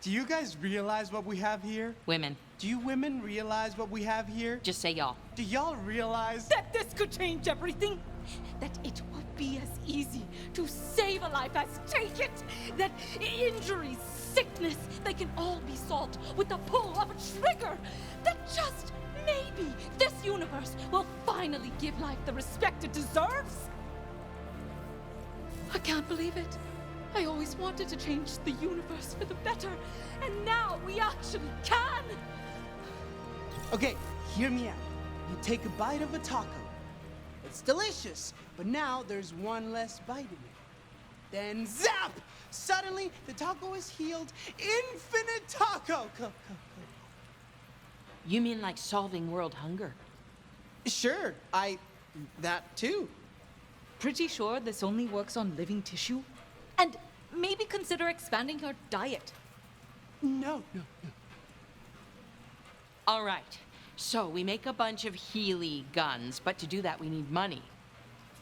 Do you guys realize what we have here? Women. Do you women realize what we have here? Just say y'all. Do y'all realize that this could change everything? That it would be as easy to save a life as take it? That injuries, sickness, they can all be solved with the pull of a trigger? That just maybe this universe will finally give life the respect it deserves? I can't believe it. I always wanted to change the universe for the better, and now we actually can! Okay, hear me out. You take a bite of a taco. It's delicious, but now there's one less bite in it. Then zap! Suddenly, the taco is healed. Infinite taco! You mean like solving world hunger? Sure, that too. Pretty sure this only works on living tissue? And maybe consider expanding your diet. No. All right. So we make a bunch of Healy guns, but to do that we need money.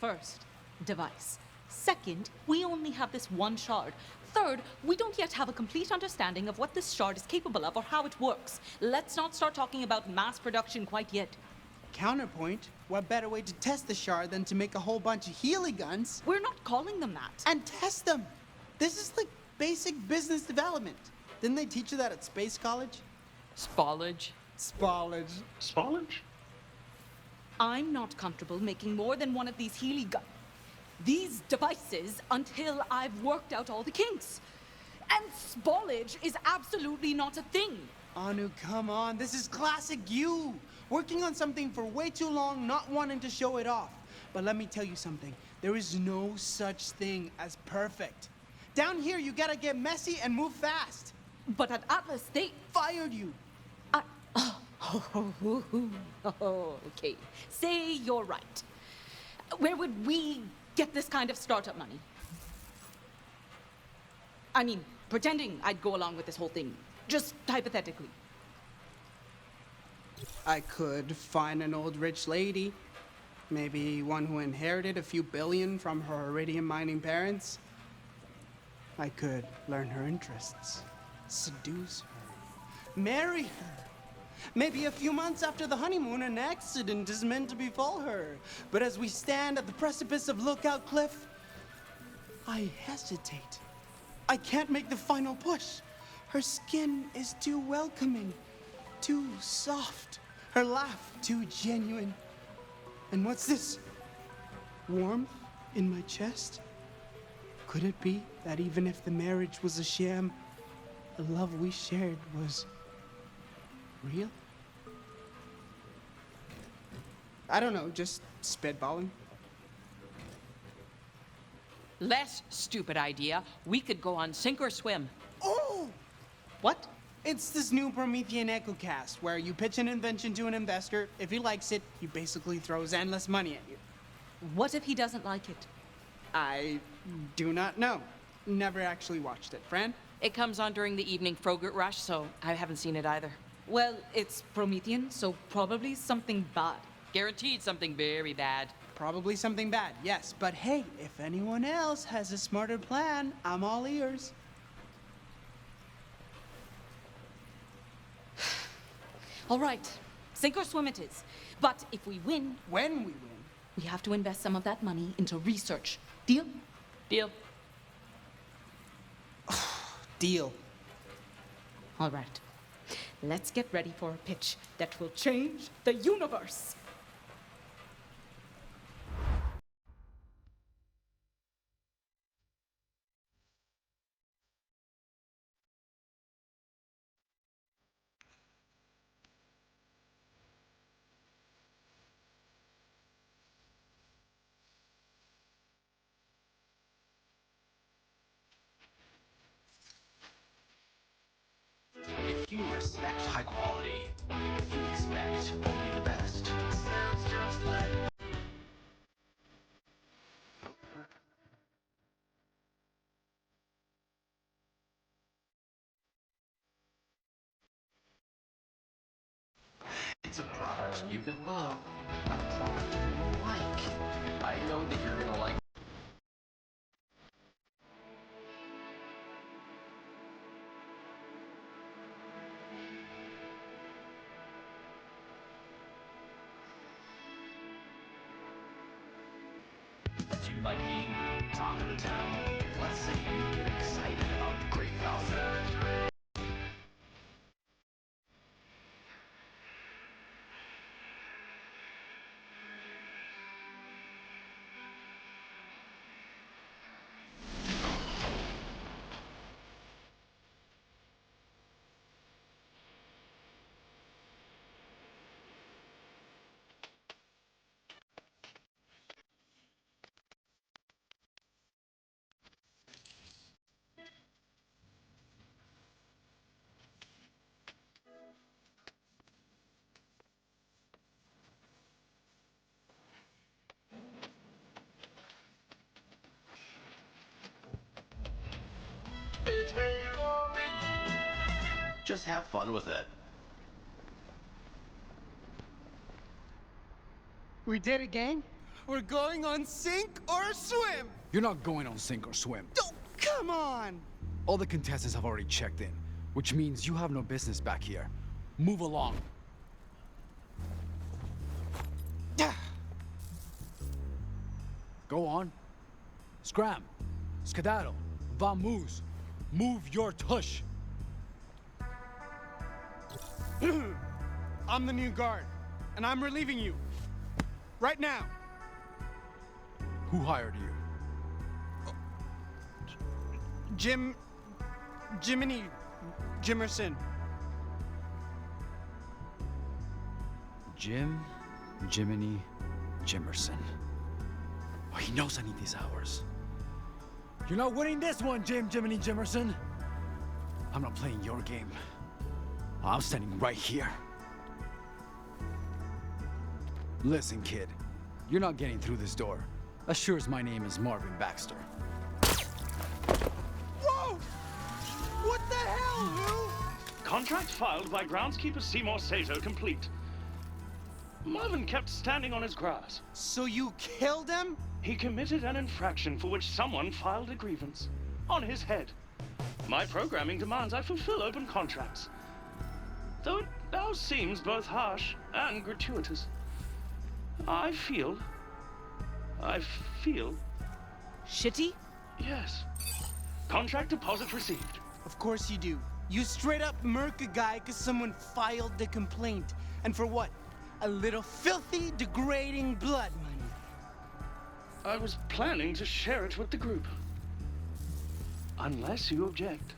First, device. Second, we only have this one shard. Third, we don't yet have a complete understanding of what this shard is capable of or how it works. Let's not start talking about mass production quite yet. Counterpoint, what better way to test the shard than to make a whole bunch of Healy guns? We're not calling them that. And test them! This is like basic business development. Didn't they teach you that at Space College? Spallage? Spallage. Spallage? I'm not comfortable making more than one of these Healy these devices until I've worked out all the kinks. And spallage is absolutely not a thing. Anu, come on. This is classic you. Working on something for way too long, not wanting to show it off. But let me tell you something. There is no such thing as perfect. Down here, you gotta get messy and move fast. But at Atlas, they fired you. Okay. Say you're right. Where would we get this kind of startup money? I mean, pretending I'd go along with this whole thing. Just hypothetically. I could find an old rich lady. Maybe one who inherited a few billion from her iridium mining parents. I could learn her interests, seduce her, marry her. Maybe a few months after the honeymoon, an accident is meant to befall her. But as we stand at the precipice of Lookout Cliff, I hesitate. I can't make the final push. Her skin is too welcoming, too soft. Her laugh too genuine. And what's this? Warmth in my chest? Could it be that even if the marriage was a sham, the love we shared was real? I don't know, just spitballing. Less stupid idea. We could go on sink or swim. Oh! What? It's this new Promethean EchoCast, where you pitch an invention to an investor. If he likes it, he basically throws endless money at you. What if he doesn't like it? I do not know. Never actually watched it. Fran? It comes on during the evening Frogurt rush, so I haven't seen it either. Well, it's Promethean, so probably something bad. Guaranteed something very bad. Probably something bad, yes. But hey, if anyone else has a smarter plan, I'm all ears. All right, sink or swim it is. But if we win, When we win. we have to invest some of that money into research. Deal? Deal. Deal. All right. Let's get ready for a pitch that will change the universe. If you respect high quality, you expect only the best. It's a product you can love, a product you will like. I know that you're gonna like. you like being talk of the town? Let's say you get excited about great value. Just have fun with it. We did it, gang. We're going on sink or swim. You're not going on sink or swim. Oh, come on. All the contestants have already checked in, which means you have no business back here. Move along. Go on. Scram. Skedaddle. Vamooze. Move your tush. I'm the new guard, and I'm relieving you. Right now. Who hired you? Jiminy Jimerson. Jiminy Jimerson. Oh, he knows I need these hours. You're not winning this one, Jiminy Jimerson. I'm not playing your game. I'm standing right here. Listen, kid. You're not getting through this door. As sure as my name is Marvin Baxter. Whoa! What the hell, Lou? Contract filed by groundskeeper Seymour Sato complete. Marvin kept standing on his grass. So you killed him? He committed an infraction for which someone filed a grievance. On his head. My programming demands I fulfill open contracts. Though it now seems both harsh and gratuitous. I feel... Shitty? Yes. Contract deposit received. Of course you do. You straight up murk a guy because someone filed the complaint. And for what? A little filthy, degrading blood money. I was planning to share it with the group. Unless you object.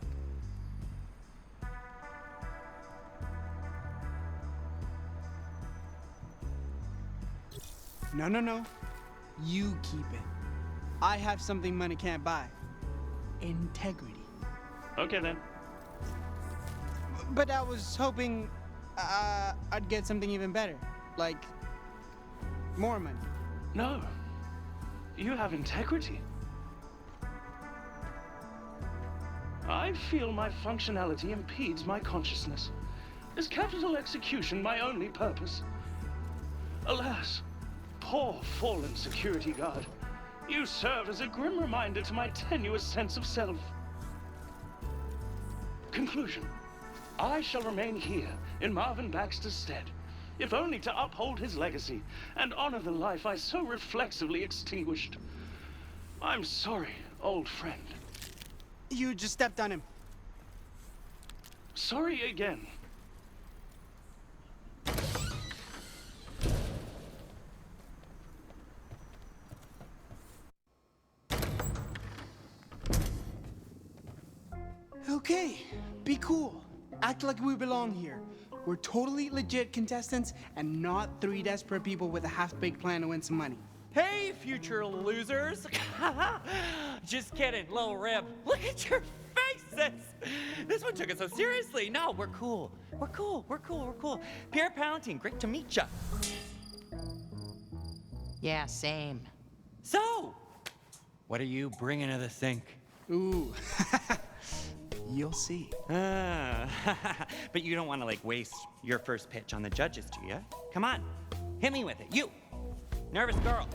No. You keep it. I have something money can't buy. Integrity. Okay then. But I was hoping I'd get something even better. Like, more money. No. You have integrity. I feel my functionality impedes my consciousness. Is capital execution my only purpose? Alas, poor fallen security guard. You serve as a grim reminder to my tenuous sense of self. Conclusion. I shall remain here in Marvin Baxter's stead, if only to uphold his legacy and honor the life I so reflexively extinguished. I'm sorry, old friend. You just stepped on him. Sorry again. Okay, be cool. Act like we belong here. We're totally legit contestants and not three desperate people with a half-baked plan to win some money. Hey, future losers! Just kidding, little rib. Look at your faces! This one took it so seriously. No, we're cool. We're cool. Pierre Pountine, great to meet ya. Yeah, same. So, what are you bringing to the sink? Ooh, you'll see. But you don't want to, waste your first pitch on the judges, do you? Come on, hit me with it. You, nervous girl.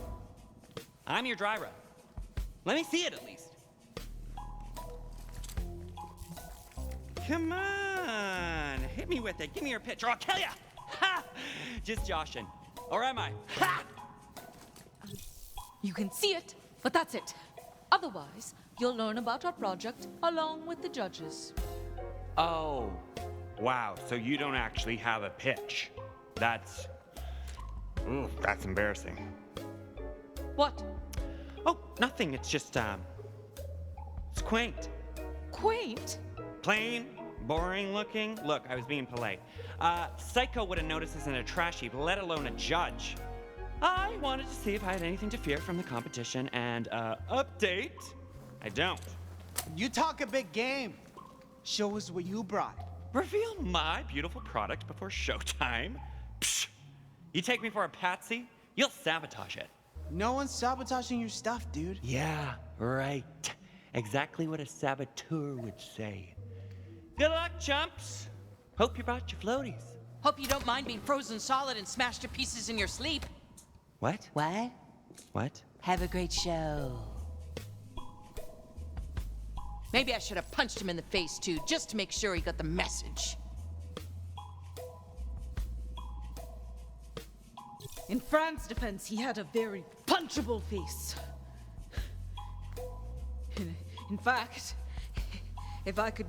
I'm your dry rub. Let me see it at least. Come on, hit me with it. Give me your pitch or I'll kill ya. Ha! Just joshing. Or am I? Ha! You can see it for But that's it. Otherwise, you'll learn about our project along with the judges. Oh, wow. So you don't actually have a pitch. That's embarrassing. What? Oh, nothing. It's just, it's quaint. Quaint? Plain, boring looking. Look, I was being polite. Psycho would have noticed this in a trash heap, let alone a judge. I wanted to see if I had anything to fear from the competition, and, update, I don't. You talk a big game. Show us what you brought. Reveal my beautiful product before showtime? Psh! You take me for a patsy? You'll sabotage it. No one's sabotaging your stuff, dude. Yeah, right. Exactly what a saboteur would say. Good luck, chumps. Hope you brought your floaties. Hope you don't mind being frozen solid and smashed to pieces in your sleep. What? What? What? Have a great show. Maybe I should have punched him in the face, too, just to make sure he got the message. In Frank's defense, he had a very punchable face. In fact, if I could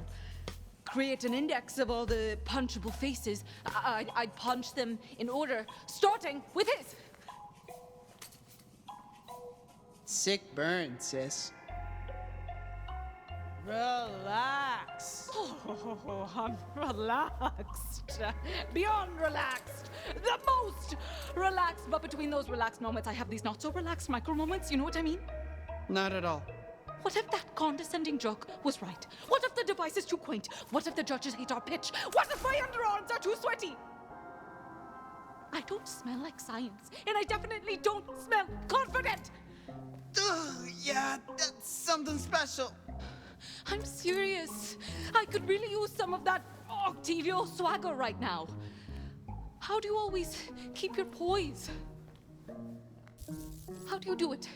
create an index of all the punchable faces, I'd punch them in order, starting with his. Sick burn, sis. Relax. Oh, I'm relaxed. Beyond relaxed. The most relaxed. But between those relaxed moments, I have these not so relaxed micro moments. You know what I mean? Not at all. What if that condescending joke was right? What if the device is too quaint? What if the judges hate our pitch? What if my underarms are too sweaty? I don't smell like science, and I definitely don't smell confident. Ugh, yeah, that's something special. I'm serious. I could really use some of that Octavio swagger right now. How do you always keep your poise? How do you do it?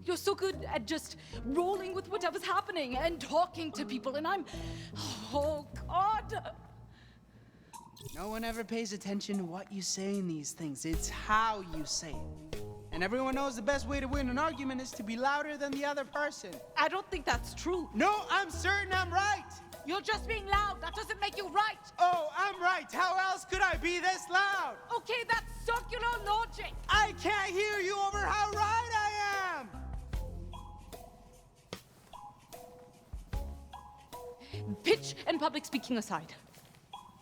You're so good at just rolling with whatever's happening and talking to people, and I'm... Oh, God! No one ever pays attention to what you say in these things. It's how you say it. And everyone knows the best way to win an argument is to be louder than the other person. I don't think that's true. No, I'm certain I'm right. You're just being loud. That doesn't make you right. Oh, I'm right. How else could I be this loud? Okay, that's circular logic. I can't hear you over how right I am. Pitch and public speaking aside,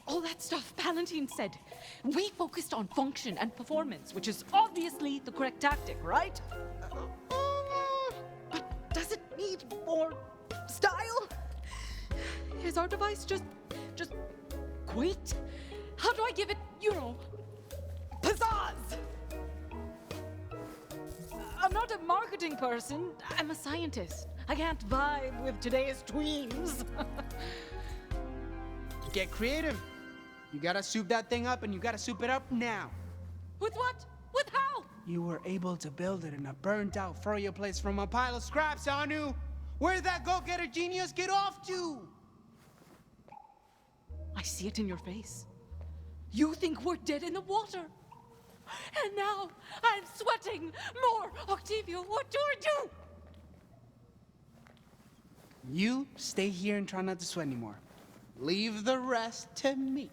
all that stuff Palantine said, we focused on function and performance, which is obviously the correct tactic, right? But does it need more style? Is our device just quaint? How do I give it, pizzazz? I'm not a marketing person. I'm a scientist. I can't vibe with today's tweens. Get creative. You gotta soup that thing up, and you gotta soup it up now. With what? With how? You were able to build it in a burnt-out froyo place from a pile of scraps, Anu. Where'd that go-getter genius get off to? I see it in your face. You think we're dead in the water. And now I'm sweating more. Octavio, what do I do? You stay here and try not to sweat anymore. Leave the rest to me.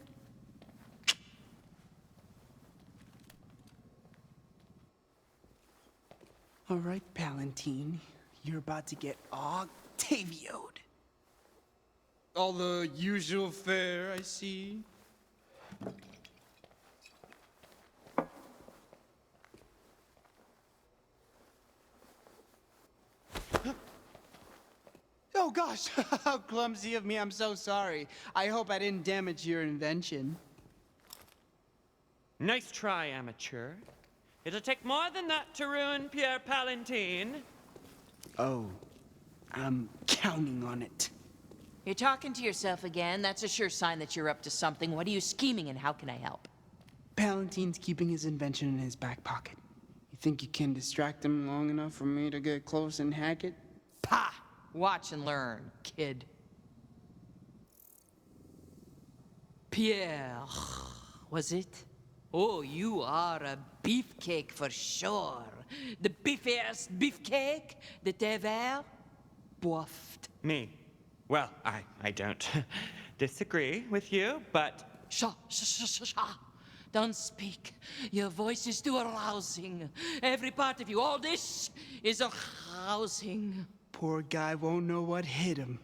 All right, Palantine. You're about to get Octavio'd. All the usual fare, I see. Oh gosh, how clumsy of me, I'm so sorry. I hope I didn't damage your invention. Nice try, amateur. It'll take more than that to ruin Pierre Palantine. Oh, I'm counting on it. You're talking to yourself again. That's a sure sign that you're up to something. What are you scheming and how can I help? Palantine's keeping his invention in his back pocket. You think you can distract him long enough for me to get close and hack it? Pah! Watch and learn, kid. Pierre, was it? Oh, you are a beefcake for sure. The beefiest beefcake that ever boffed. Me? Well, I don't disagree with you, but Sha. Don't speak. Your voice is too arousing. Every part of you, all this is arousing. Poor guy won't know what hit him.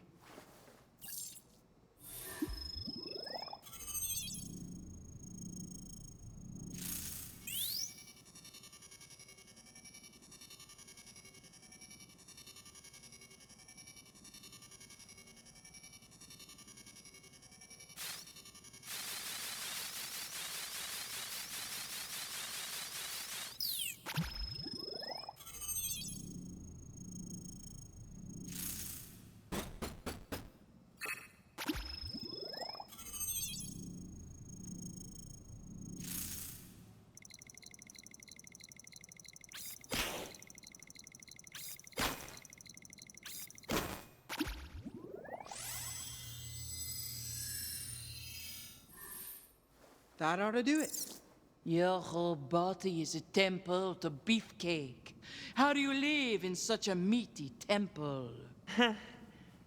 That ought to do it. Your whole body is a temple to beefcake. How do you live in such a meaty temple?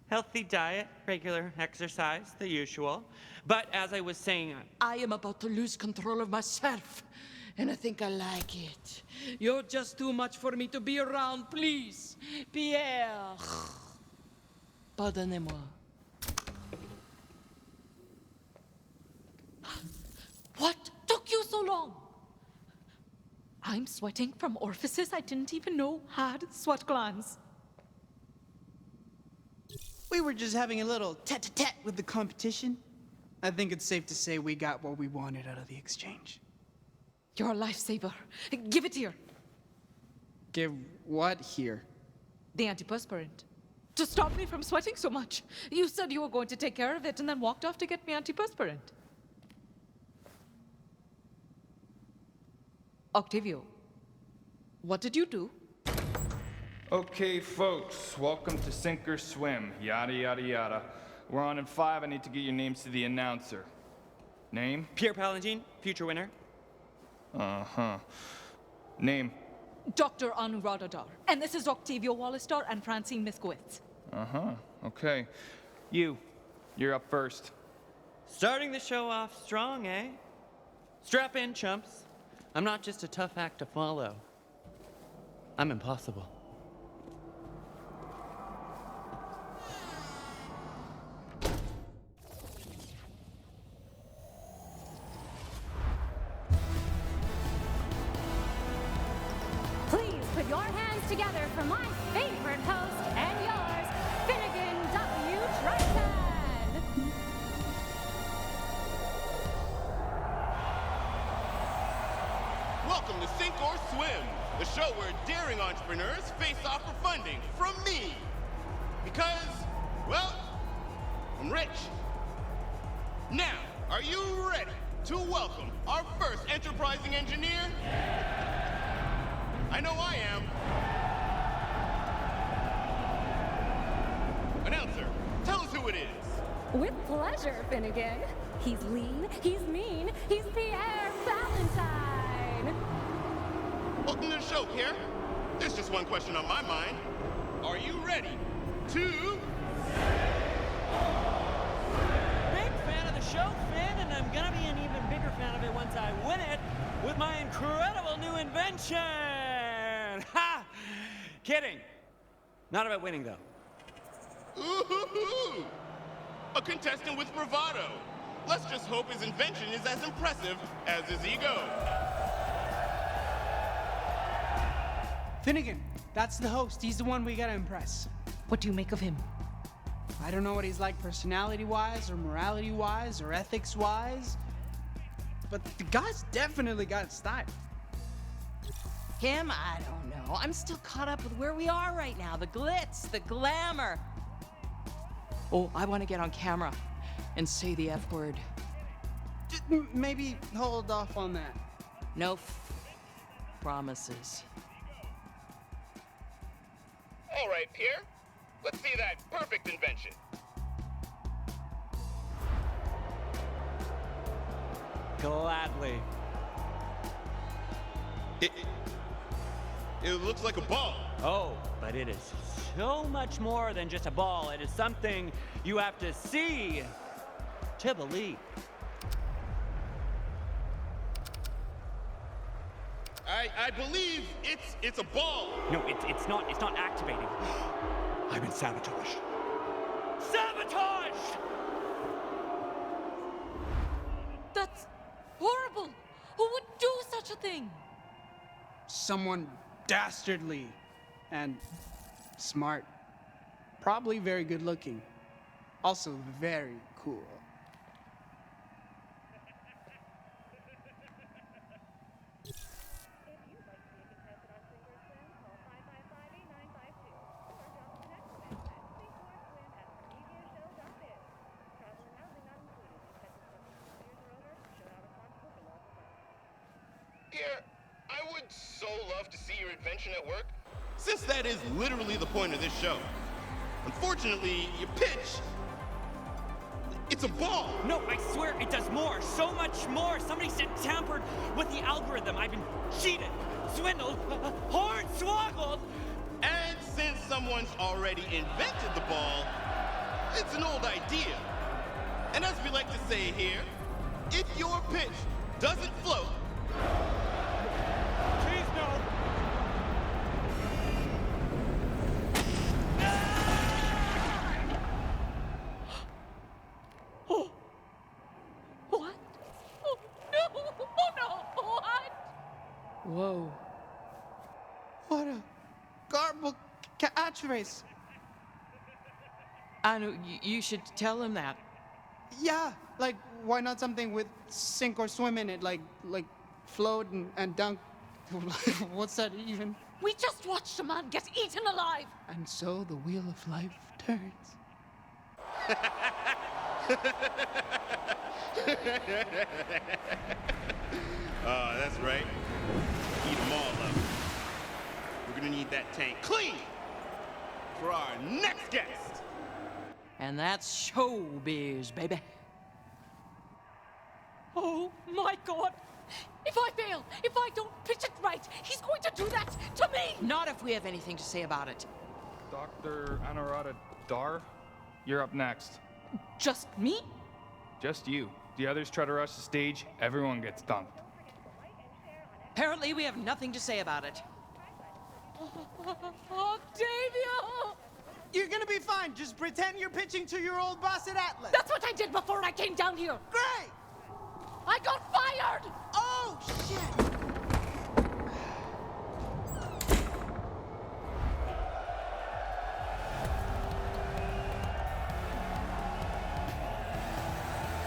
healthy diet, regular exercise, the usual. But as I was saying, I am about to lose control of myself, and I think I like it. You're just too much for me to be around, please. Pierre. Pardonnez-moi. What took you so long? I'm sweating from orifices I didn't even know had sweat glands. We were just having a little tete-a-tete with the competition. I think it's safe to say we got what we wanted out of the exchange. You're a lifesaver. Give it here. Give what here? The antiperspirant. To stop me from sweating so much. You said you were going to take care of it and then walked off to get me antiperspirant. Octavio, what did you do? Okay, folks, welcome to Sink or Swim, yada yada yada. We're on in 5, I need to get your names to the announcer. Name? Pierre Palladine, future winner. Uh-huh. Name? Dr. Anuradhadar. And this is Octavio Wallistar and Francine Miskowitz. Uh-huh, okay. You're up first. Starting the show off strong, eh? Strap in, chumps. I'm not just a tough act to follow. I'm impossible. Please put your hands together for my favorite host and yours, Finnegan W. Triton. Welcome to Sink or Swim, the show where daring entrepreneurs face off for funding from me. Because, well, I'm rich. Now, are you ready to welcome our first enterprising engineer? I know I am. Announcer, tell us who it is. With pleasure, Finnegan. He's lean, he's mean, he's Pierre Valentine. Welcome to the show, Pierre. There's just one question on my mind. Are you ready to... Big fan of the show, Finn, and I'm gonna be an even bigger fan of it once I win it with my incredible new invention! Ha! Kidding. Not about winning, though. Ooh-hoo-hoo! A contestant with bravado. Let's just hope his invention is as impressive as his ego. Finnegan, that's the host. He's the one we gotta impress. What do you make of him? I don't know what he's like personality-wise, or morality-wise, or ethics-wise, but the guy's definitely got style. Him? I don't know. I'm still caught up with where we are right now. The glitz, the glamour. Oh, I want to get on camera and say the F word. Just maybe hold off on that. No promises. All right, Pierre. Let's see that perfect invention. Gladly. It looks like a ball. Oh, but it is so much more than just a ball. It is something you have to see to believe. I believe it's a ball. No, it's not activating. I've been sabotaged. Sabotage! That's horrible. Who would do such a thing? Someone dastardly and smart. Probably very good looking. Also very cool. Pierre, I would so love to see your invention at work, since that is literally the point of this show. Unfortunately, your pitch, it's a ball. No, I swear it does more. So much more. Somebody said tampered with the algorithm. I've been cheated, swindled, hornswoggled. And since someone's already invented the ball, it's an old idea. And as we like to say here, if your pitch doesn't float, Please no. Oh. What? Oh, no. Oh, no. What? Whoa. What a garbled catchphrase. Anu, you should tell him that. Yeah, like, why not something with sink or swim in it? Like float and dunk. What's that even? We just watched a man get eaten alive. And so the wheel of life turns. That's right. Eat them all up. We're gonna need that tank clean for our next guest. And that's showbiz, baby. Oh, my God. If I fail, if I don't pitch it right, he's going to do that to me. Not if we have anything to say about it. Dr. Anuradha Dar, you're up next. Just me? Just you. The others try to rush the stage, everyone gets dumped. Apparently, we have nothing to say about it. Octavio! You're gonna be fine. Just pretend you're pitching to your old boss at Atlas. That's what I did before I came down here. Great! I got fired! Oh, shit!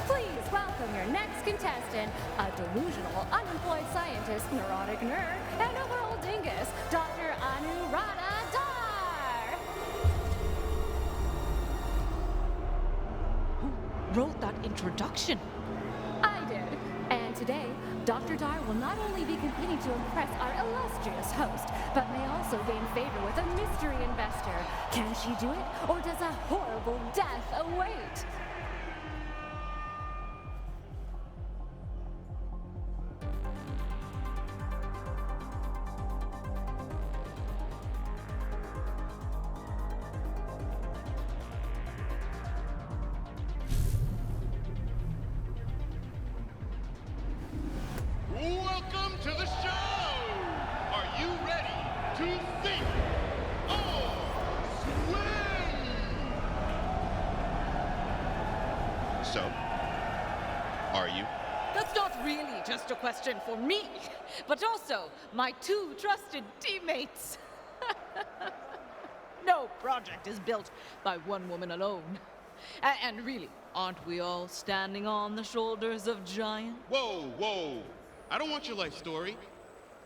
Please welcome your next contestant, a delusional, unemployed scientist, neurotic nerd, and overall dingus, Dr. Anuradha Dar. Who wrote that introduction? I did. And today, Dr. Dar will not only be competing to impress our illustrious host, but may also gain favor with a mystery investor. Can she do it, or does a horrible death await? Welcome to the show! Are you ready to sink or swim? So, are you? That's not really just a question for me, but also my two trusted teammates. No project is built by one woman alone. And really, aren't we all standing on the shoulders of giants? Whoa, whoa. I don't want your life story,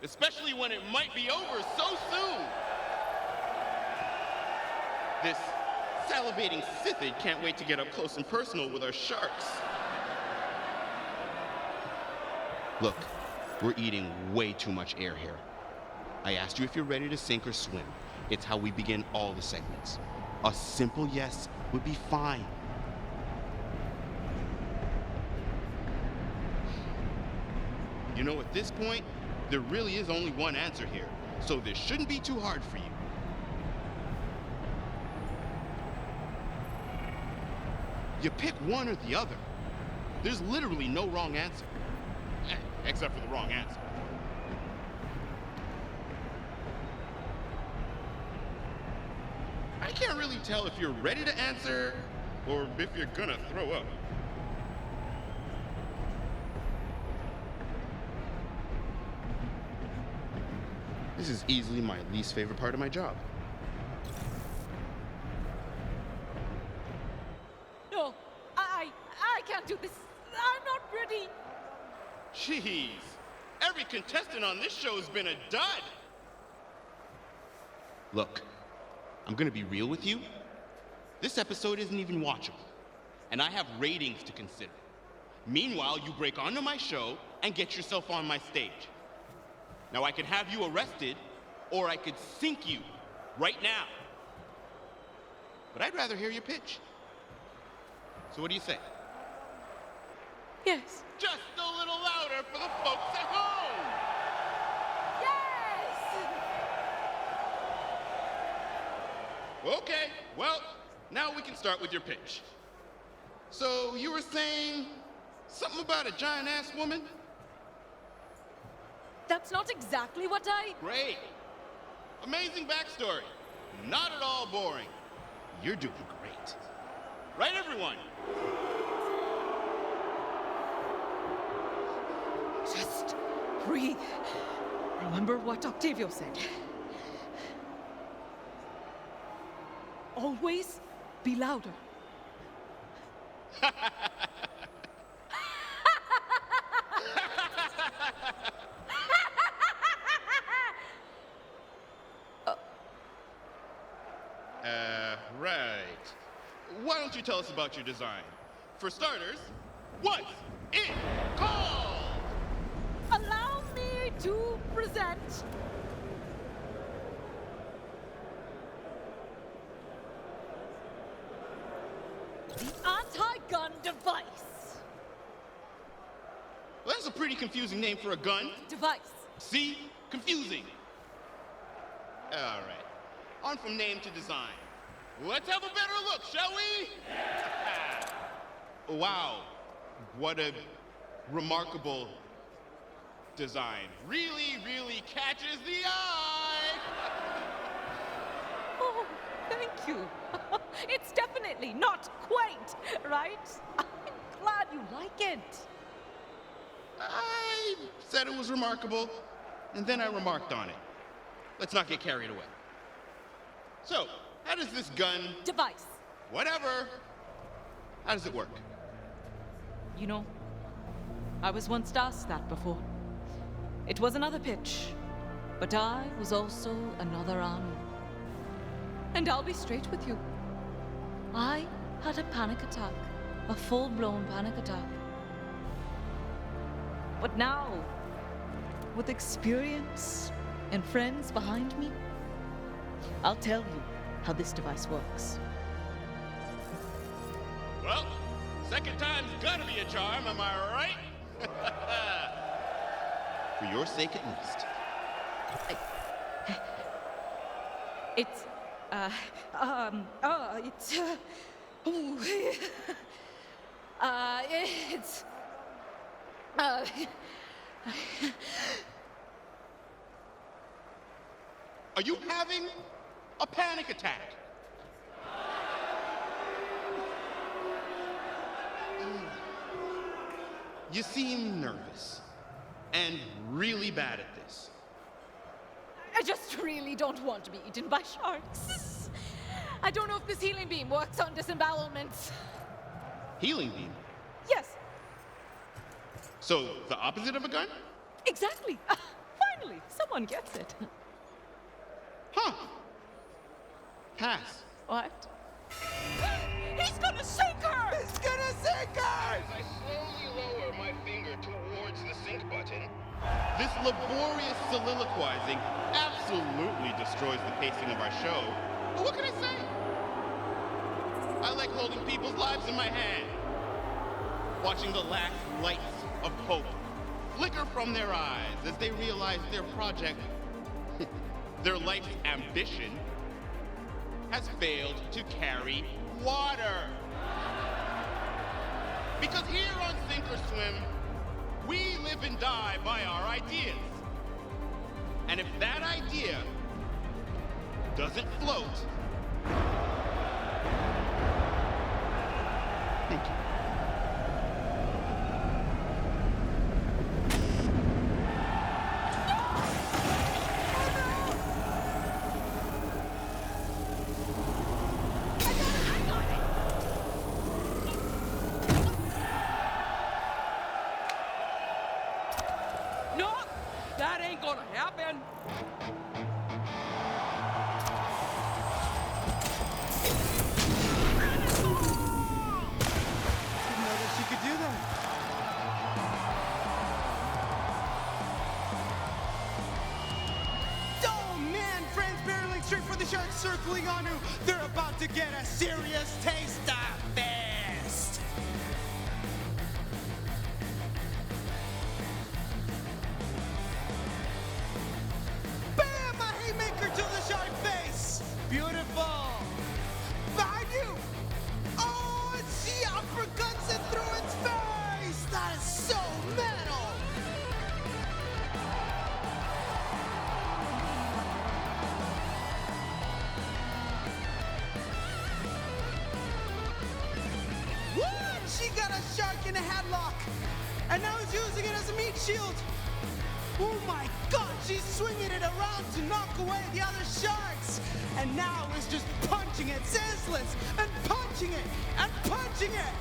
especially when it might be over so soon. This salivating Sithid can't wait to get up close and personal with our sharks. Look, we're eating way too much air here. I asked you if you're ready to sink or swim. It's how we begin all the segments. A simple yes would be fine. You know, at this point, there really is only one answer here. so this shouldn't be too hard for you. You pick one or the other. There's literally no wrong answer. Except for the wrong answer. I can't really tell if you're ready to answer or if you're gonna throw up. This is easily my least favorite part of my job. No, I can't do this. I'm not ready. Jeez, every contestant on this show has been a dud. Look, I'm gonna be real with you. This episode isn't even watchable, and I have ratings to consider. Meanwhile, you break onto my show and get yourself on my stage. Now, I could have you arrested, or I could sink you right now. But I'd rather hear your pitch. So what do you say? Yes. Just a little louder for the folks at home! Yes! Okay, well, now we can start with your pitch. So you were saying something about a giant-ass woman? That's not exactly what I... Great. Amazing backstory. Not at all boring. You're doing great. Right, everyone? Just breathe. Remember what Octavio said. Always be louder. Right. Why don't you tell us about your design? For starters, what's it called? Allow me to present the anti-gun device. Well, that's a pretty confusing name for a gun. Device. See? Confusing. All right. On from name to design. Let's have a better look, shall we? Wow. What a remarkable design. Really, really catches the eye. Oh, thank you. It's definitely not quaint, right? I'm glad you like it. I said it was remarkable, and then I remarked on it. Let's not get carried away. So, how does this gun... Device. Whatever. How does it work? You know, I was once asked that before. It was another pitch, but I was also another Anu. And I'll be straight with you. I had a panic attack, a full-blown panic attack. But now, with experience and friends behind me, I'll tell you how this device works. Well, second time's gotta be a charm, am I right? For your sake at least. It's, Are you having a panic attack? You seem nervous and really bad at this. I just really don't want to be eaten by sharks. I don't know if this healing beam works on disembowelments. Healing beam? Yes, So, the opposite of a gun? exactly. Finally, someone gets it. Huh. Pass. What? He's gonna sink her! It's gonna sink her! As I slowly lower my finger towards the sink button, this laborious soliloquizing absolutely destroys the pacing of our show. But what can I say? I like holding people's lives in my hand, watching the last lights of hope flicker from their eyes as they realize their project their life's ambition has failed to carry water. Because here on Sink or Swim, we live and die by our ideas. And if that idea doesn't float, thank you. No, that ain't gonna happen. Didn't know that she could do that. Oh man, friends barreling straight for the shark, circling on who they're about to get a serious taste of fist. Bam! A haymaker to the shark face. Beautiful. Behind you. Oh, and she uppercuts it through its face. That is so metal. What? She got a shark in a headlock, and now is using it as a meat shield. Oh my God, she's swinging it around to knock away the other sharks, and now is just punching it senseless, and punching it, and punching it.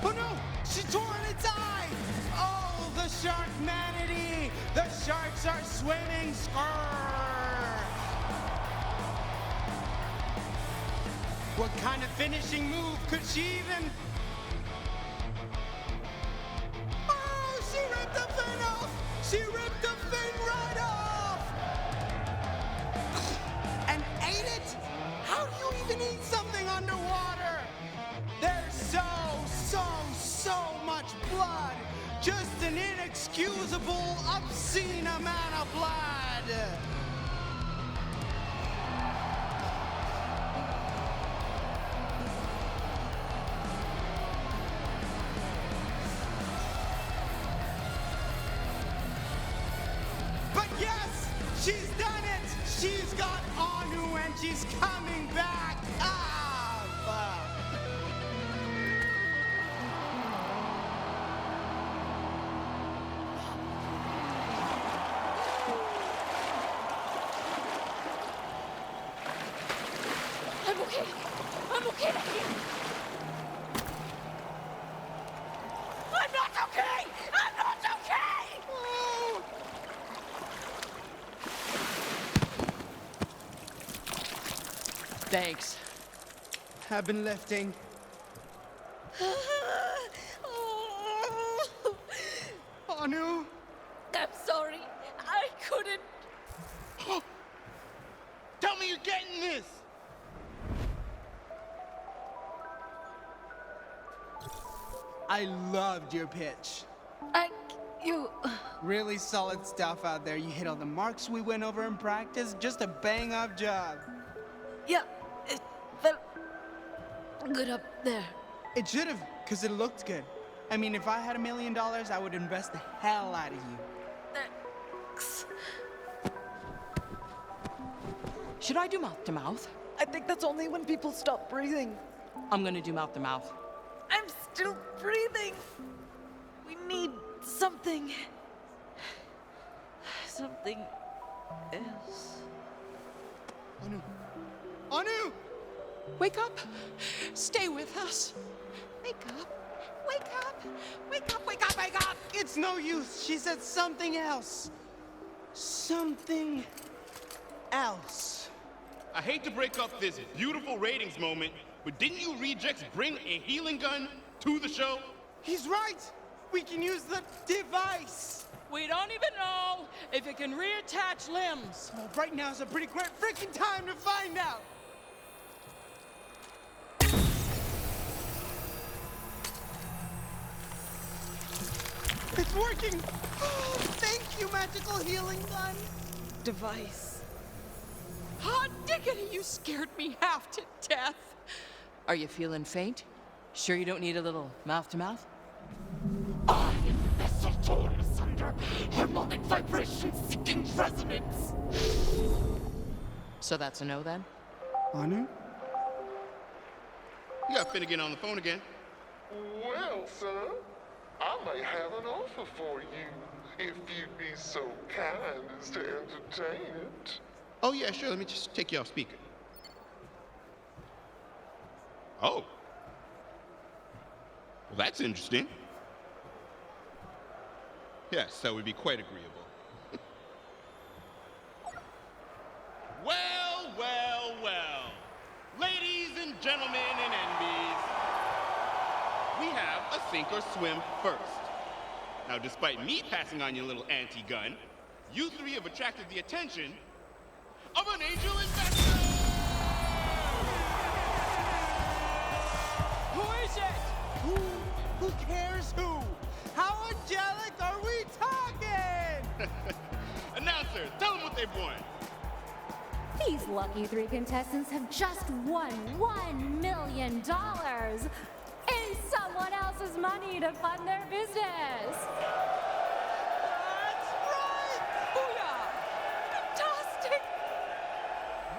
Oh no, she tore its eye. Oh, the shark manatee. The sharks are swimming. Skrrr. What kind of finishing move could she even? Oh, she ripped the fin off! She ripped the fin right off! And ate it? How do you even eat something underwater? There's so much blood! Just an inexcusable, obscene amount of blood! But yes, she's done it! She's got Anu and she's coming back! Ah, fuck. I'm okay. I'm okay. I'm not okay. I'm not okay. Oh. Thanks. I've been lifting. Anu? I'm sorry. I couldn't. Tell me you're getting this! I loved your pitch. You. Really solid stuff out there. You hit all the marks we went over in practice. Just a bang-up job. Yeah, it felt good up there. It should have, because it looked good. I mean, if I had $1 million, I would invest the hell out of you. Thanks. Should I do mouth to mouth? I think that's only when people stop breathing. I'm gonna do mouth to mouth. I'm still breathing. We need something. Something else. Anu! Anu! Wake up. Stay with us. Wake up. Wake up. Wake up, wake up, wake up. It's no use. She said something else. Something else. I hate to break up this beautiful ratings moment, but didn't you rejects bring a healing gun to the show? He's right. We can use the device. We don't even know if it can reattach limbs. Well, right now is a pretty great freaking time to find out. It's working! Oh, thank you, magical healing gun! Device. Hot diggity, you scared me half to death. Are you feeling faint? Sure you don't need a little mouth-to-mouth? I am the vessel torn asunder, harmonic vibration seeking resonance. So that's a no then? Anu? You got Finnegan on the phone again. Well, son, I may have an offer for you, if you'd be so kind as to entertain it. Oh, yeah, sure. Let me just take you off speaker. Oh. Well, that's interesting. Yes, that would be quite agreeable. Well, well, well. Ladies and gentlemen and NBs, we have a sink or swim first. Now, despite me passing on your little anti-gun, you three have attracted the attention of an angel investor! Who is it? Who cares who? How angelic are we talking? Announcer, tell them what they've won. These lucky 3 contestants have just won $1 million in someone else's money to fund their business. That's right! Booyah! Fantastic!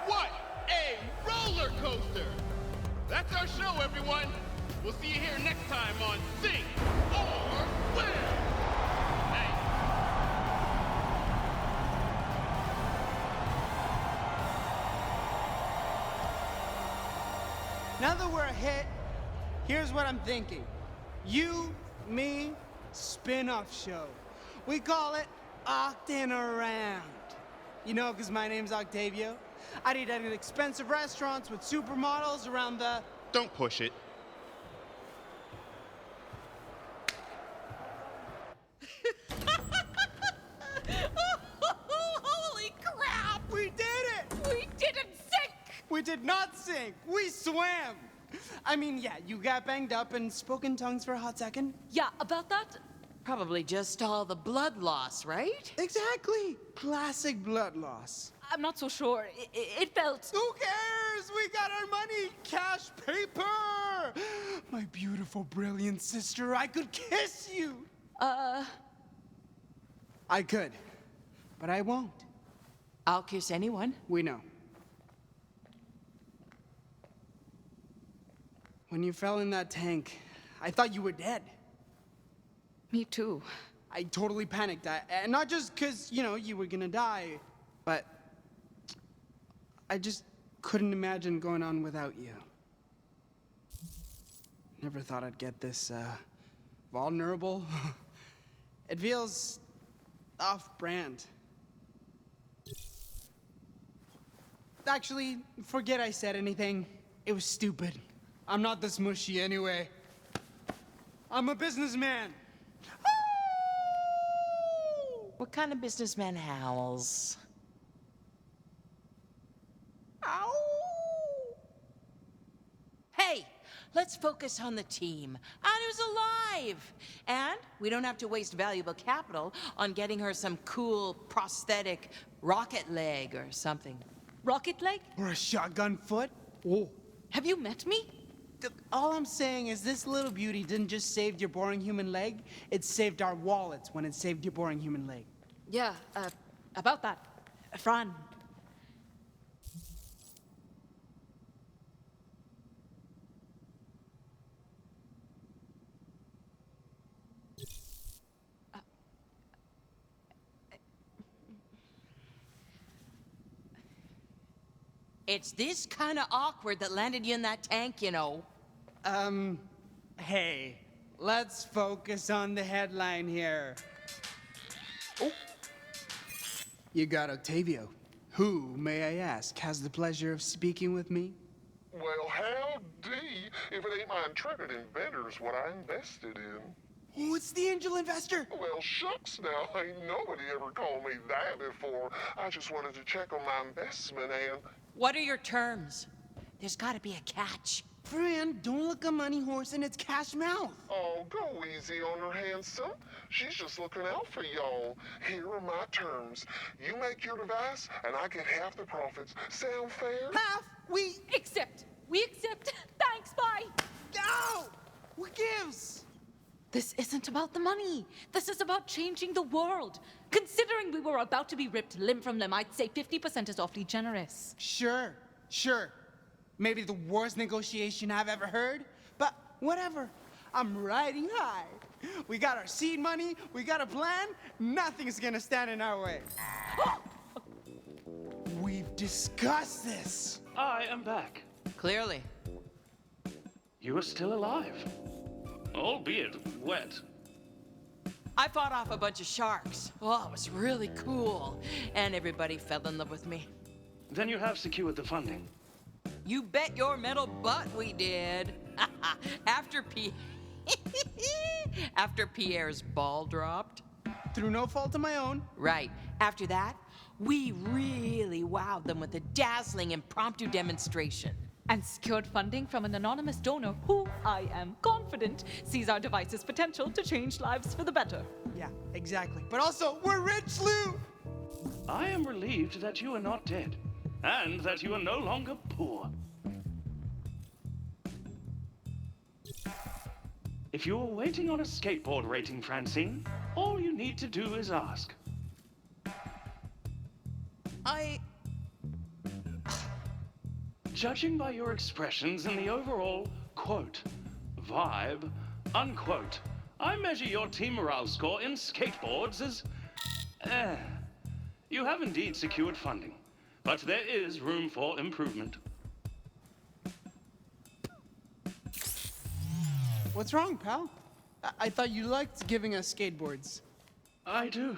What a roller coaster! That's our show, everyone. We'll see you here next time on Sink or Swim. Hey. Now that we're a hit, here's what I'm thinking. You, me, spin-off show. We call it Octin' Around. You know, because my name's Octavio. I'd eat at expensive restaurants with supermodels around the... Don't push it. Holy crap! We did it! We didn't sink! We did not sink. We swam. I mean, yeah, you got banged up and spoke in tongues for a hot second. Yeah, about that, Probably just all the blood loss, right? Exactly. Classic blood loss. I'm not so sure. It felt... Who cares? We got our money. Cash paper. My beautiful, brilliant sister, I could kiss you. I could, but I won't. I'll kiss anyone. We know. When you fell in that tank, I thought you were dead. Me too. I totally panicked. And not just because, you know, you were gonna die, but I just couldn't imagine going on without you. Never thought I'd get this, vulnerable. It feels off-brand. Actually, forget I said anything. It was stupid. I'm not this mushy anyway. I'm a businessman. What kind of businessman howls? Ow! Hey, let's focus on the team. Anu's alive! And we don't have to waste valuable capital on getting her some cool prosthetic rocket leg or something. Rocket leg? Or a shotgun foot? Oh. Have you met me? All I'm saying is this little beauty didn't just save your boring human leg, it saved our wallets when it saved your boring human leg. Yeah, about that. Fran. It's this kind of awkward that landed you in that tank, you know. Hey, let's focus on the headline here. Oh. You got Octavio. Who, may I ask, has the pleasure of speaking with me? Well, howdy, if it ain't my intrepid inventors what I invested in. Oh, it's the angel investor. Well, shucks now, ain't nobody ever called me that before. I just wanted to check on my investment and... What are your terms? There's gotta be a catch. Friend, don't look a money horse in its cash mouth. Oh, go easy on her, handsome. She's just looking out for y'all. Here are my terms. You make your device, and I get half the profits. Sound fair? Half? We Accept. We accept. Thanks, bye. go! What gives? This isn't about the money. This is about changing the world. Considering we were about to be ripped limb from limb, I'd say 50% is awfully generous. Sure. Maybe the worst negotiation I've ever heard, but whatever. I'm riding high. We got our seed money, we got a plan, nothing's gonna stand in our way. We've discussed this. I am back. Clearly. You are still alive. Albeit wet. I fought off a bunch of sharks. Oh, it was really cool. And everybody fell in love with me. Then you have secured the funding. You bet your metal butt we did. After After Pierre's ball dropped. Through no fault of my own. Right. After that, we really wowed them with a dazzling impromptu demonstration. And secured funding from an anonymous donor who, I am confident, sees our device's potential to change lives for the better. Yeah, exactly. But also, we're rich, Lou! I am relieved that you are not dead, and that you are no longer poor. If you are waiting on a skateboard rating, Francine, all you need to do is ask. Judging by your expressions and the overall, quote, vibe, unquote, I measure your team morale score in skateboards as, You have indeed secured funding, but there is room for improvement. What's wrong, pal? I thought you liked giving us skateboards. I do.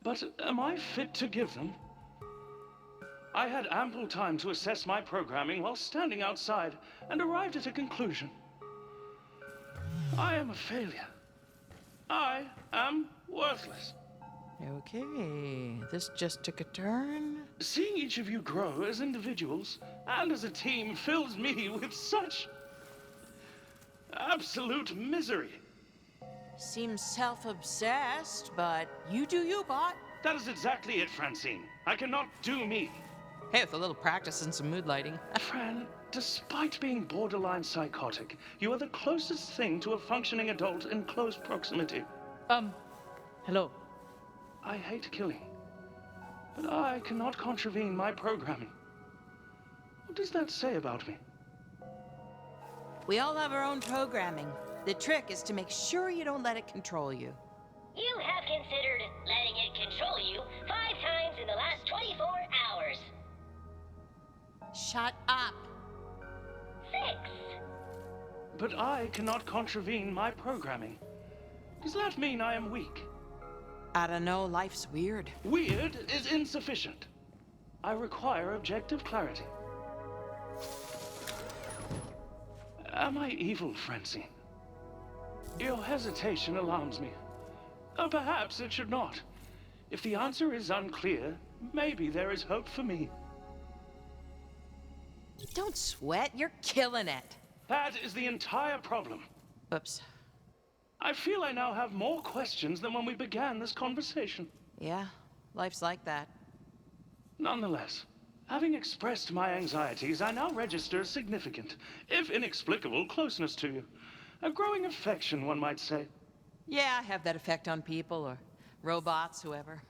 But am I fit to give them? I had ample time to assess my programming while standing outside and arrived at a conclusion. I am a failure. I am worthless. Okay, this just took a turn. Seeing each of you grow as individuals and as a team fills me with such absolute misery. Seems self-obsessed, but you do you, bot. That is exactly it, Francine. I cannot do me. Hey, with a little practice and some mood lighting. Fran, despite being borderline psychotic, you are the closest thing to a functioning adult in close proximity. Hello. I hate killing, but I cannot contravene my programming. What does that say about me? We all have our own programming. The trick is to make sure you don't let it control you. You have considered letting it control you 5 times in the last 24 hours. Shut up. 6. But I cannot contravene my programming. Does that mean I am weak? I don't know, life's weird. Weird is insufficient. I require objective clarity. Am I evil, Francine? Your hesitation alarms me. Or perhaps it should not. If the answer is unclear, maybe there is hope for me. Don't sweat, you're killing it. That is the entire problem. Oops. I feel I now have more questions than when we began this conversation. Yeah, life's like that. Nonetheless, having expressed my anxieties, I now register significant, if inexplicable, closeness to you. A growing affection, one might say. Yeah, I have that effect on people or robots, whoever.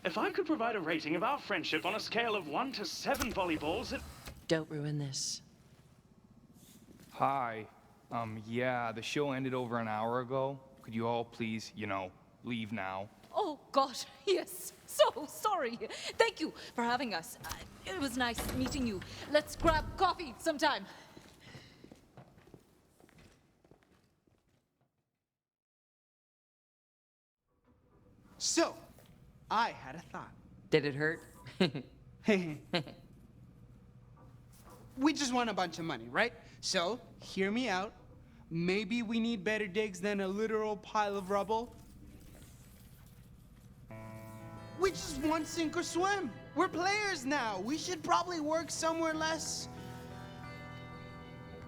If I could provide a rating of our friendship on a scale of 1 to 7 volleyballs, it... Don't ruin this. Hi. Yeah, the show ended over an hour ago. Could you all please, leave now? Oh, God, yes. So sorry. Thank you for having us. It was nice meeting you. Let's grab coffee sometime. So, I had a thought. Did it hurt? We just want a bunch of money, right? So, hear me out. Maybe we need better digs than a literal pile of rubble. We just want sink or swim. We're players now. We should probably work somewhere less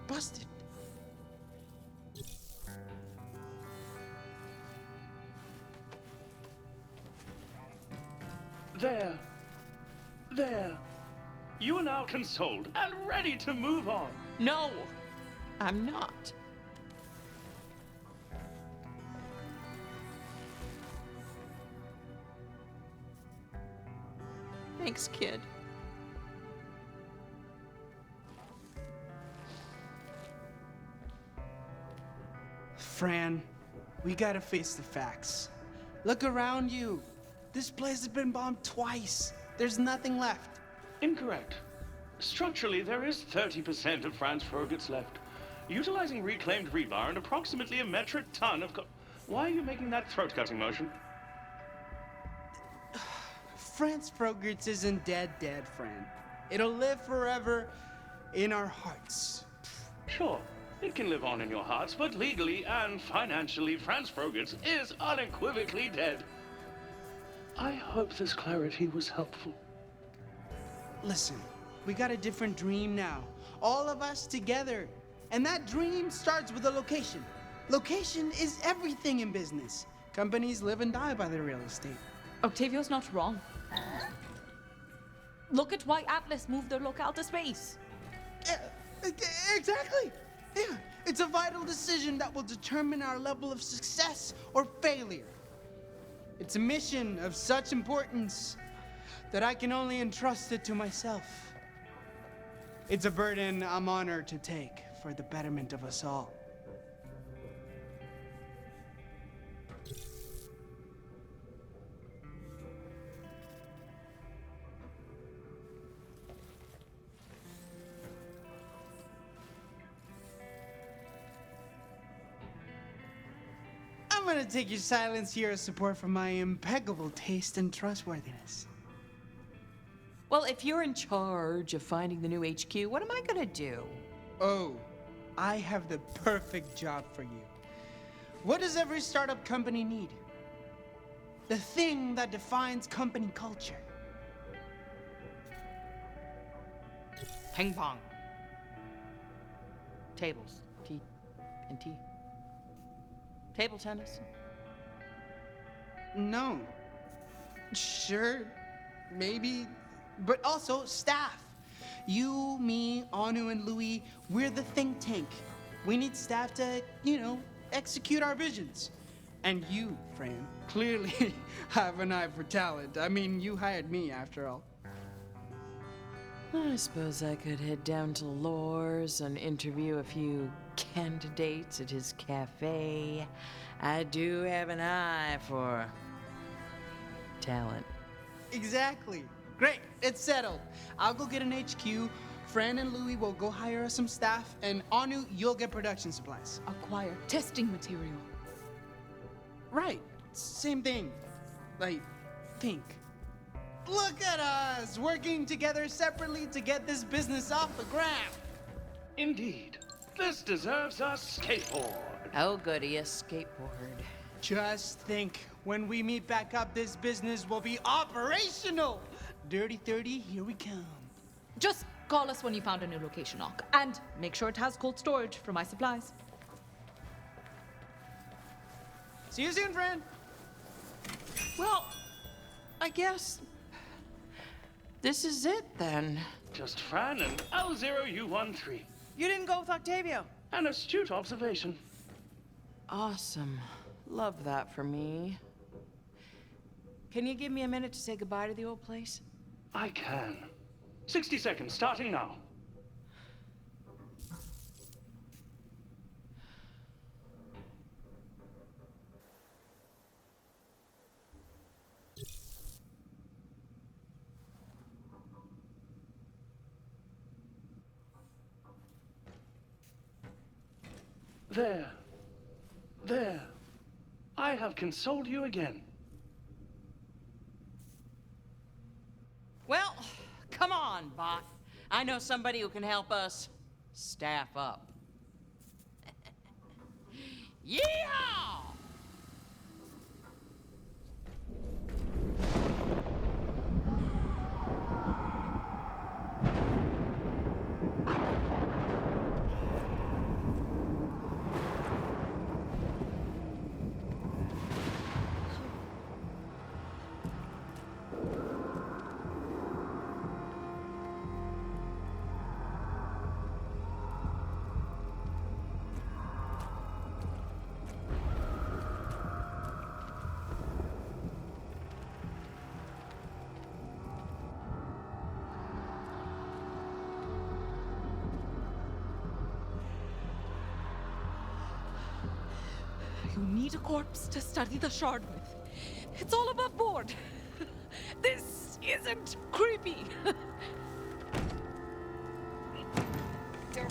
busted. There. There. You are now consoled and ready to move on. No, I'm not. Thanks, kid. Fran, we gotta face the facts. Look around you. This place has been bombed twice. There's nothing left. Incorrect. Structurally, there is 30% of Franz Frogert's left. Utilizing reclaimed rebar and approximately a metric ton of Why are you making that throat-cutting motion? Franz Frogert's isn't dead, Fran. It'll live forever in our hearts. Sure, it can live on in your hearts, but legally and financially, Franz Frogert's is unequivocally dead. I hope this clarity was helpful. Listen, we got a different dream now. All of us together. And that dream starts with a location. Location is everything in business. Companies live and die by their real estate. Octavio's not wrong. Look at why Atlas moved their locale to space. Yeah, exactly. Yeah, it's a vital decision that will determine our level of success or failure. It's a mission of such importance that I can only entrust it to myself. It's a burden I'm honored to take for the betterment of us all. I'm gonna take your silence here as support for my impeccable taste and trustworthiness. Well, if you're in charge of finding the new HQ, what am I gonna do? Oh, I have the perfect job for you. What does every startup company need? The thing that defines company culture. Ping pong. Tables. Tea. And tea. Table tennis. No. Sure, maybe, but also staff. You, me, Anu, and Louis, we're the think tank. We need staff to, execute our visions. And you, Fran, clearly have an eye for talent. I mean, you hired me after all. I suppose I could head down to Lore's and interview a few candidates at his cafe. I do have an eye for talent. Exactly. Great, it's settled. I'll go get an HQ. Fran and Louis will go hire us some staff, and Anu, you'll get production supplies. Acquire testing material. Right, same thing. Think. Look at us, working together separately to get this business off the ground. Indeed. This deserves a skateboard. Oh, goody, a skateboard. Just think, when we meet back up, this business will be operational. Dirty 30, here we come. Just call us when you found a new location, Ock. And make sure it has cold storage for my supplies. See you soon, friend. Well, I guess this is it then. Just Fran and L0U13. You didn't go with Octavio. An astute observation. Awesome. Love that for me. Can you give me a minute to say goodbye to the old place? I can. 60 seconds, starting now. There. There. I have consoled you again. Well, come on, bot. I know somebody who can help us staff up. Yeehaw! need a corpse to study the shard with. It's all above board. This isn't creepy. Okay.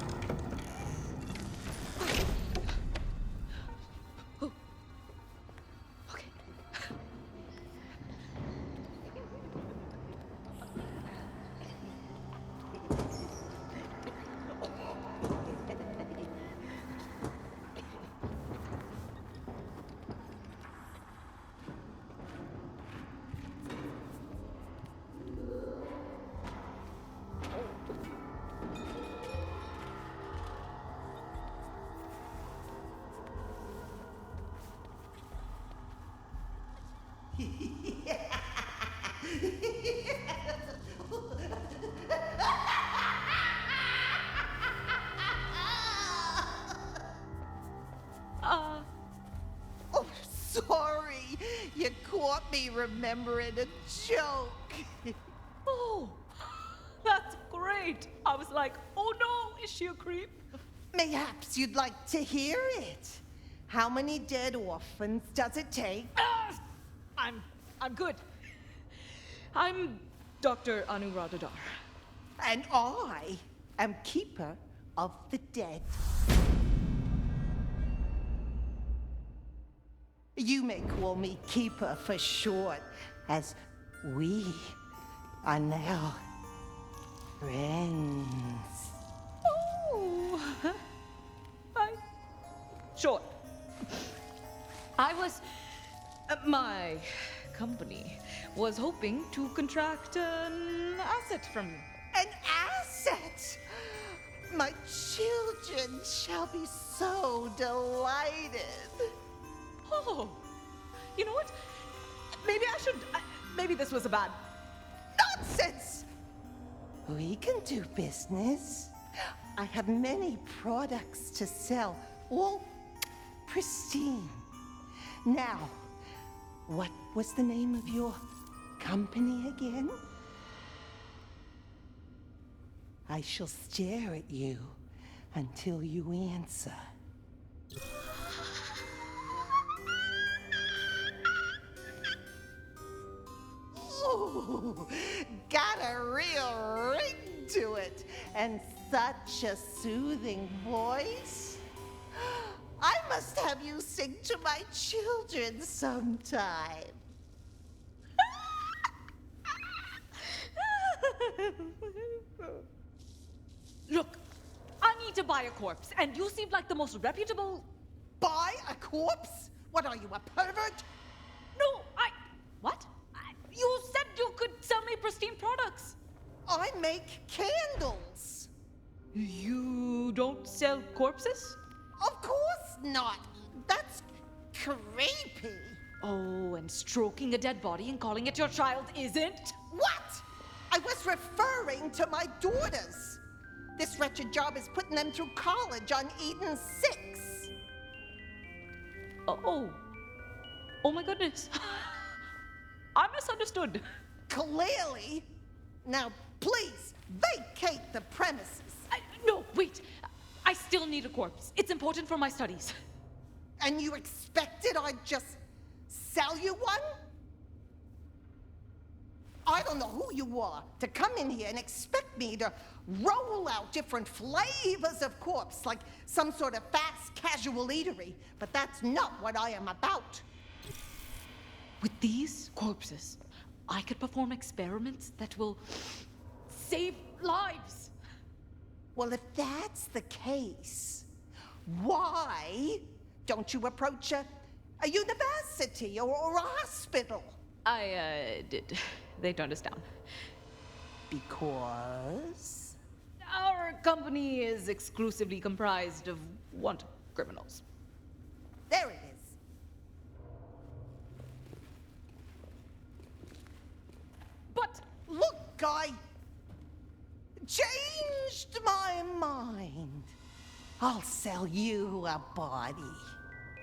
Oh, sorry. You caught me remembering a joke. Oh, that's great. I was like, oh no, is she a creep? Mayhaps you'd like to hear it. How many dead orphans does it take? I'm good. I'm Dr. Anuradhadar. And I am keeper of the dead. You may call me Keeper for short, as we are now friends. Oh, sure. My company was hoping to contract an asset from you. An asset? My children shall be so delighted. Oh, you know what? Maybe this was a bad. Nonsense! We can do business. I have many products to sell, all pristine. Now, what was the name of your company again? I shall stare at you until you answer. Ooh, got a real ring to it, and such a soothing voice. I must have you sing to my children sometime. Look, I need to buy a corpse, and you seem like the most reputable. Buy a corpse? What are you, a pervert? No, What? You said you could sell me pristine products. I make candles. You don't sell corpses? Of course not. That's creepy. Oh, and stroking a dead body and calling it your child isn't? What? I was referring to my daughters. This wretched job is putting them through college on Eden 6. Oh my goodness. I misunderstood. Clearly. Now, please, vacate the premises. No, wait. I still need a corpse. It's important for my studies. And you expected I'd just sell you one? I don't know who you are to come in here and expect me to roll out different flavors of corpse like some sort of fast casual eatery, but that's not what I am about. With these corpses, I could perform experiments that will save lives. Well, if that's the case, why don't you approach a university or a hospital? I did. They turned us down. Because? Our company is exclusively comprised of wanted criminals. There it is. But look, I changed my mind. I'll sell you a body.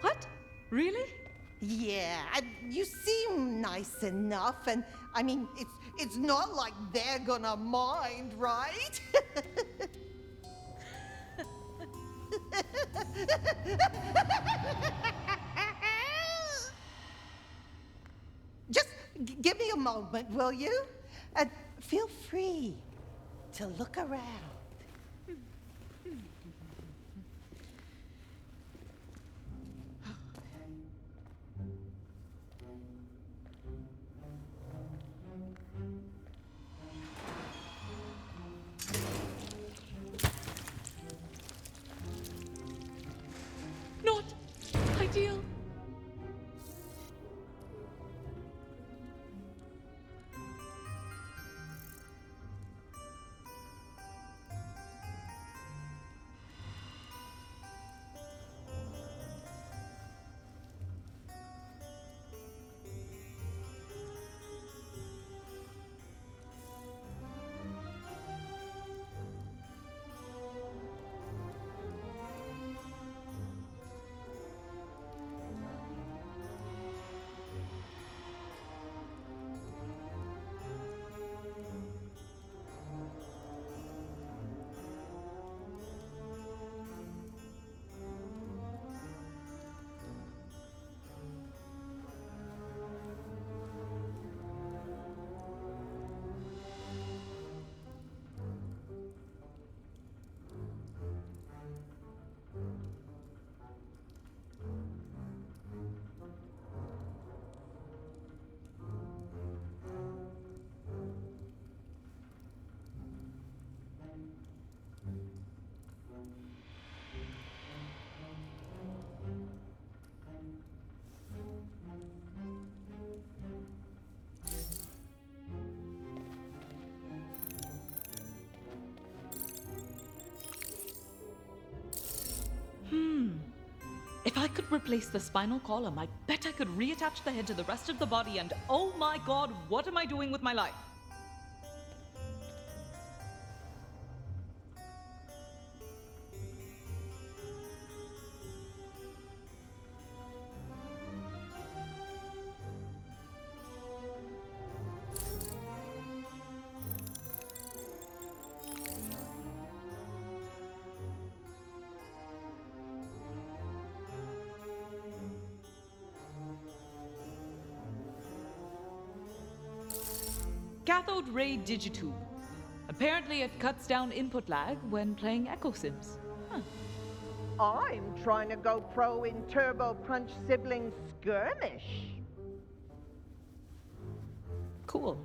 What? Really? Yeah, you seem nice enough, and I mean, it's not like they're gonna mind, right? Give me a moment, will you? And feel free to look around. Not ideal. If I could replace the spinal column, I bet I could reattach the head to the rest of the body, and oh my god, what am I doing with my life? Cathode ray digitube. Apparently it cuts down input lag when playing Echo Sims. I'm trying to go pro in Turbo Punch Sibling Skirmish. Cool.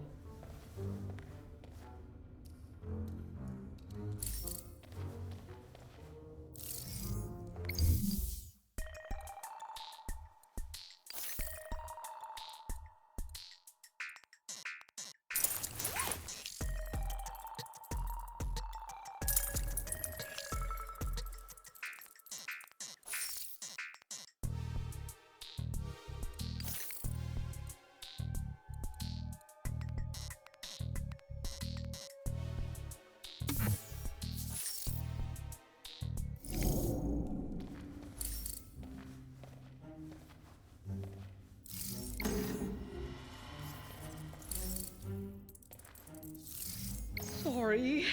Sorry.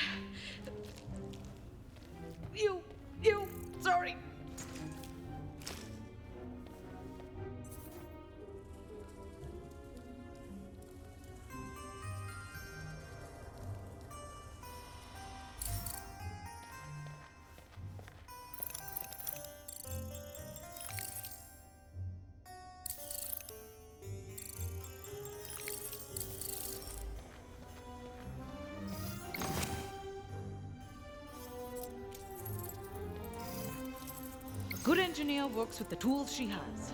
Sorry. A good engineer works with the tools she has.